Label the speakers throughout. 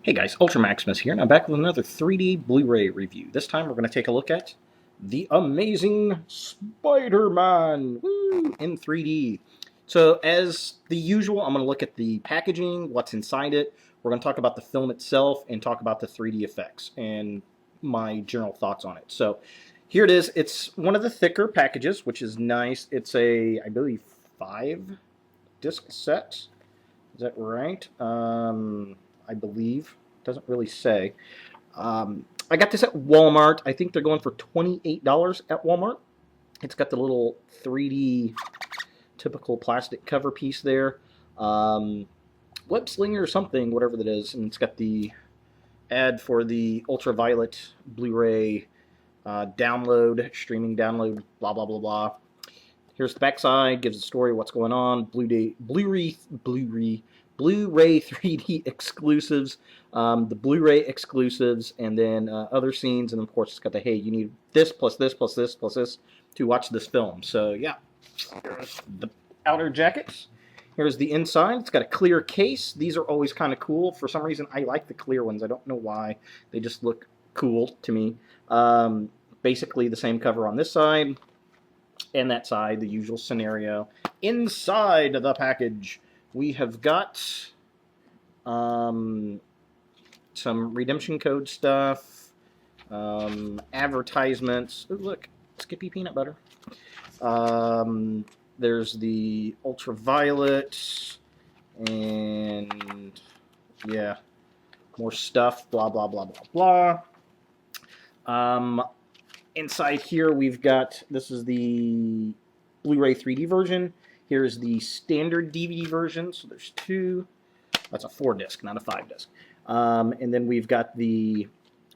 Speaker 1: Hey guys, Ultra Maximus here, and I'm back with another 3D Blu-ray review. This time we're going to take a look at The Amazing Spider-Man in 3D. So as the usual, I'm going to look at the packaging, what's inside it. We're going to talk about the film itself and talk about the 3D effects and my general thoughts on it. So here it is. It's one of the thicker packages, which is nice. It's a, I believe, 5-disc set. Is that right? I believe. Doesn't really say. I got this at Walmart. I think they're going for $28 at Walmart. It's got the little 3D typical plastic cover piece there. Web slinger or something, whatever that is. And it's got the ad for the ultraviolet Blu-ray download, streaming download, blah, blah, blah, blah. Here's the backside, gives a story of what's going on, Blu-ray 3D exclusives, the Blu-ray exclusives, and then other scenes, and of course it's got the, hey, you need this plus this plus this plus this to watch this film. So yeah, here's the outer jackets. Here's the inside. It's got a clear case. These are always kind of cool. For some reason, I like the clear ones. I don't know why. They just look cool to me. Basically the same cover on this side and that side, the usual scenario. Inside the package, we have got some redemption code stuff, advertisements. Ooh, look, Skippy peanut butter. There's the ultraviolet, and yeah, more stuff, blah, blah, blah, blah, blah. Inside here, we've got, this is the Blu-ray 3D version. Here's the standard DVD version. So there's two. That's a 4-disc, not a 5-disc. And then we've got the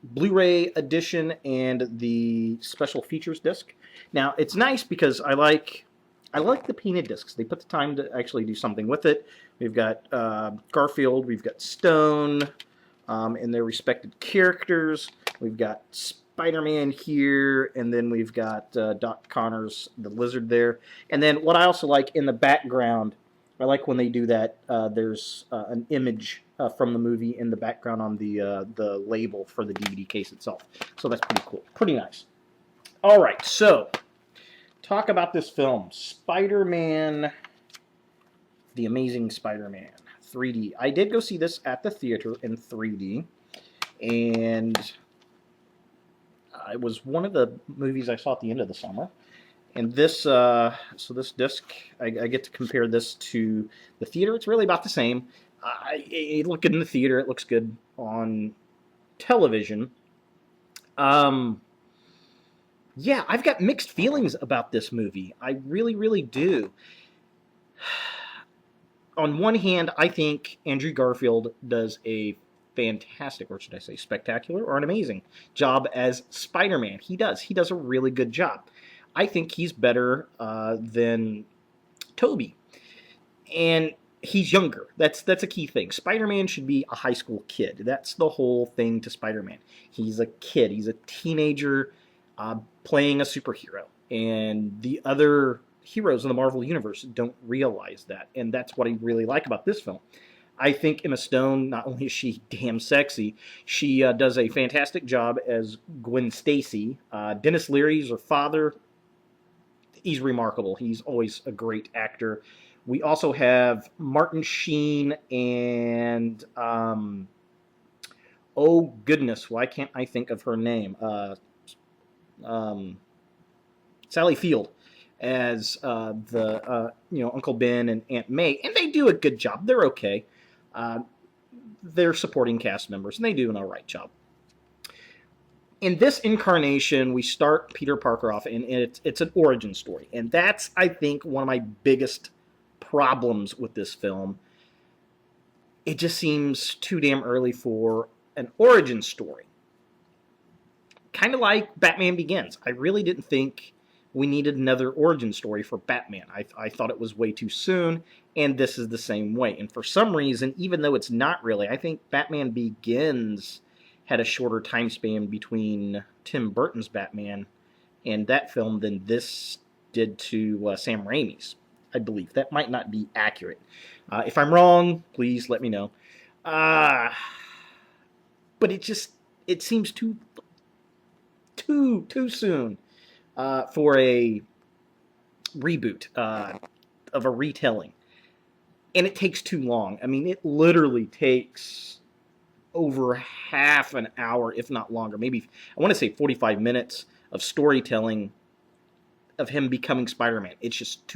Speaker 1: Blu-ray edition and the special features disc. Now it's nice because I like the painted discs. They put the time to actually do something with it. We've got Garfield. We've got Stone, and their respected characters. We've got Spider-Man here, and then we've got Doc Connors, the lizard there. And then what I also like in the background, I like when they do that, there's an image from the movie in the background on the label for the DVD case itself. So that's pretty cool. Pretty nice. All right, so talk about this film, Spider-Man, The Amazing Spider-Man, 3D. I did go see this at the theater in 3D, and it was one of the movies I saw at the end of the summer. And this, so this disc, I get to compare this to the theater. It's really about the same. It looked good in the theater. It looks good on television. Yeah, I've got mixed feelings about this movie. I really, really do. On one hand, I think Andrew Garfield does a fantastic, or should I say spectacular, or an amazing job as Spider-Man. He does a really good job. I think he's better than Tobey, and he's younger. That's a key thing. Spider-Man should be a high school kid. That's the whole thing to Spider-Man. He's a kid. He's a teenager playing a superhero, and the other heroes in the Marvel Universe don't realize that, and that's what I really like about this film. I think Emma Stone, not only is she damn sexy, she does a fantastic job as Gwen Stacy. Dennis Leary's her father. He's remarkable. He's always a great actor. We also have Martin Sheen and, oh goodness, why can't I think of her name? Sally Field as Uncle Ben and Aunt May, and they do a good job. They're okay. They're supporting cast members, and they do an all right job. In this incarnation, we start Peter Parker off, and it's an origin story. And that's, I think, one of my biggest problems with this film. It just seems too damn early for an origin story. Kind of like Batman Begins. I really didn't think we needed another origin story for Batman. I thought it was way too soon, and this is the same way. And for some reason, even though it's not really, I think Batman Begins had a shorter time span between Tim Burton's Batman and that film than this did to Sam Raimi's, I believe. That might not be accurate. If I'm wrong, please let me know. but it seems too soon for a reboot of a retelling, and it takes too long. I mean, it literally takes over half an hour, if not longer. Maybe I want to say 45 minutes of storytelling of him becoming Spider-Man. It's just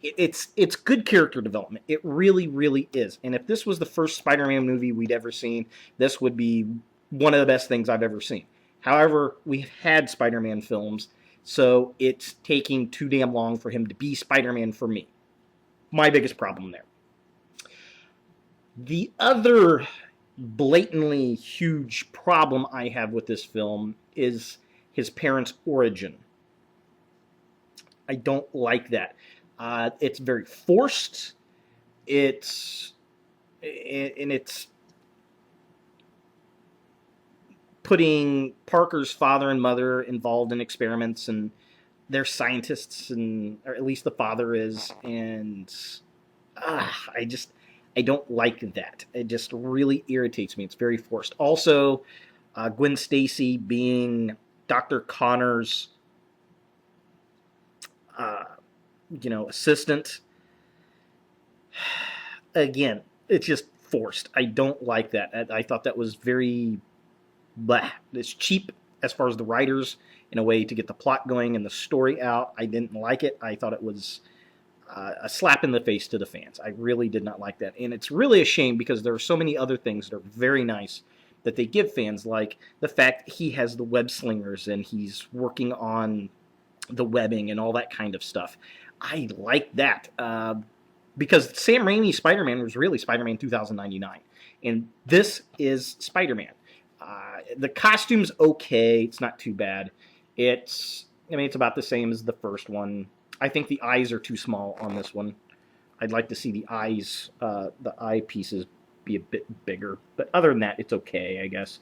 Speaker 1: it's good character development. It really, really is. And if this was the first Spider-Man movie we'd ever seen, this would be one of the best things I've ever seen. However, we've had Spider-Man films, so it's taking too damn long for him to be Spider-Man for me. My biggest problem there. The other blatantly huge problem I have with this film is his parents' origin. I don't like that. It's very forced. It's putting Parker's father and mother involved in experiments, and they're scientists, or at least the father is, and I don't like that. It just really irritates me. It's very forced. Also, Gwen Stacy being Dr. Connor's assistant. Again, it's just forced. I don't like that. I thought that was very It's cheap as far as the writers in a way to get the plot going and the story out. I didn't like it. I thought it was a slap in the face to the fans. I really did not like that. And it's really a shame because there are so many other things that are very nice that they give fans, like the fact he has the web slingers and he's working on the webbing and all that kind of stuff. I like that because Sam Raimi's Spider-Man was really Spider-Man 2099, and this is Spider-Man. The costume's okay; it's not too bad. It's about the same as the first one. I think the eyes are too small on this one. I'd like to see the eyes, the eye pieces, be a bit bigger. But other than that, it's okay, I guess.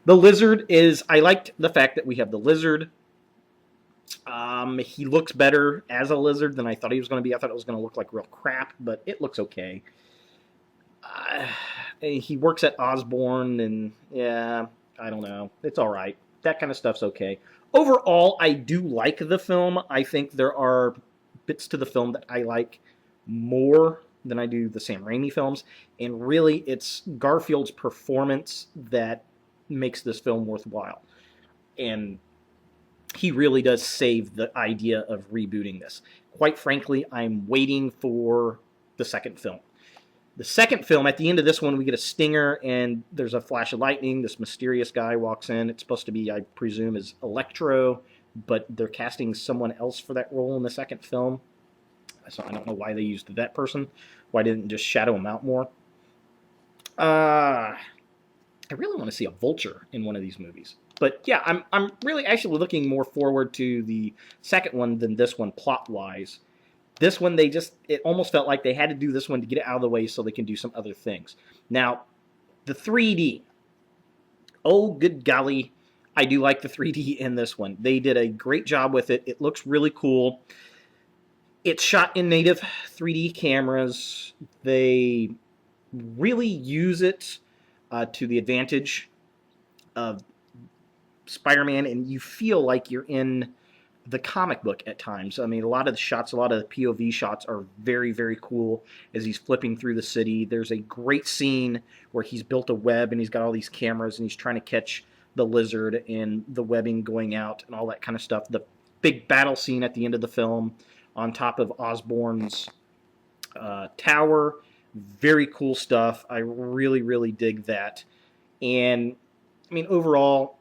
Speaker 1: The Lizard I liked the fact that we have the Lizard. He looks better as a lizard than I thought he was going to be. I thought it was going to look like real crap, but it looks okay. He works at Osborn, and yeah, I don't know. It's all right. That kind of stuff's okay. Overall, I do like the film. I think there are bits to the film that I like more than I do the Sam Raimi films, and really, it's Garfield's performance that makes this film worthwhile. And he really does save the idea of rebooting this. Quite frankly, I'm waiting for the second film. The second film, at the end of this one, we get a stinger, and there's a flash of lightning. This mysterious guy walks in. It's supposed to be, I presume, is Electro, but they're casting someone else for that role in the second film. So I don't know why they used that person. Why didn't just shadow him out more? I really want to see a Vulture in one of these movies. But yeah, I'm really actually looking more forward to the second one than this one plot-wise. This one, it almost felt like they had to do this one to get it out of the way so they can do some other things. Now, the 3D. Oh, good golly. I do like the 3D in this one. They did a great job with it. It looks really cool. It's shot in native 3D cameras. They really use it to the advantage of Spider-Man, and you feel like you're in the comic book at times. I mean, a lot of the shots, a lot of the POV shots are very, very cool as he's flipping through the city. There's a great scene where he's built a web and he's got all these cameras and he's trying to catch the lizard and the webbing going out and all that kind of stuff. The big battle scene at the end of the film on top of Osborn's tower. Very cool stuff. I really, really dig that. And, I mean, overall,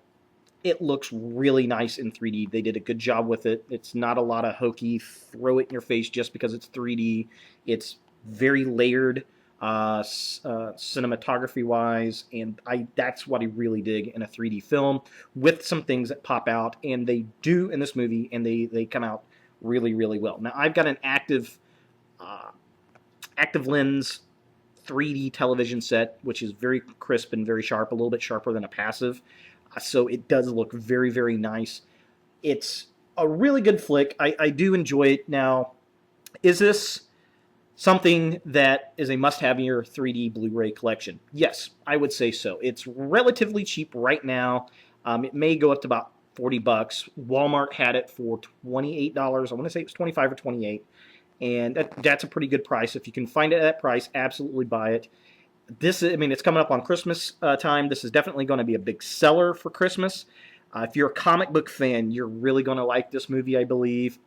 Speaker 1: it looks really nice in 3D. They did a good job with it. It's not a lot of hokey, throw it in your face just because it's 3D. It's very layered cinematography-wise, and that's what I really dig in a 3D film, with some things that pop out, and they do in this movie, and they come out really, really well. Now, I've got an active lens 3D television set, which is very crisp and very sharp, a little bit sharper than a passive. So it does look very, very nice. It's a really good flick. I do enjoy it. Now, is this something that is a must-have in your 3D Blu-ray collection? Yes, I would say so. It's relatively cheap right now. It may go up to about $40. Walmart had it for $28. I want to say it was 25 or 28, and that's a pretty good price. If you can find it at that price, absolutely buy it. I mean, it's coming up on Christmas time. This is definitely going to be a big seller for Christmas. If you're a comic book fan, you're really going to like this movie, I believe.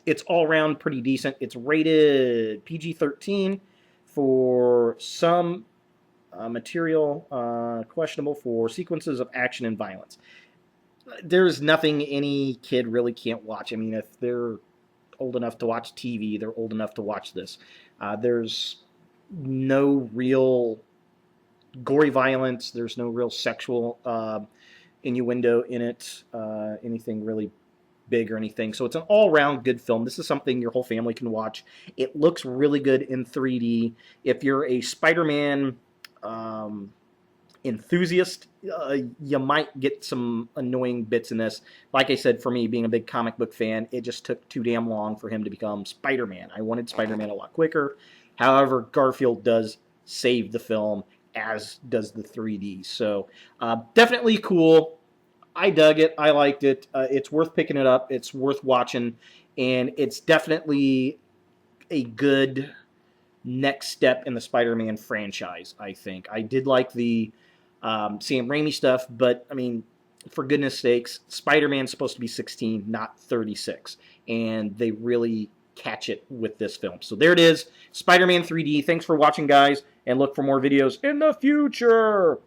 Speaker 1: It's all around pretty decent. It's rated PG-13 for some material questionable for sequences of action and violence. There's nothing any kid really can't watch. I mean, if they're old enough to watch TV, they're old enough to watch this. There's no real gory violence. There's no real sexual innuendo in it, anything really big or anything. So it's an all-round good film. This is something your whole family can watch. It looks really good in 3D. If you're a Spider-Man enthusiast, you might get some annoying bits in this. Like I said, for me, being a big comic book fan, it just took too damn long for him to become Spider-Man. I wanted Spider-Man a lot quicker. However, Garfield does save the film, as does the 3D. So definitely cool. I dug it. I liked it. It's worth picking it up. It's worth watching. And it's definitely a good next step in the Spider-Man franchise, I think. I did like the Sam Raimi stuff, but, I mean, for goodness sakes, Spider-Man's supposed to be 16, not 36. And they really catch it with this film. So there it is, Spider-Man 3D. Thanks for watching, guys, and look for more videos in the future.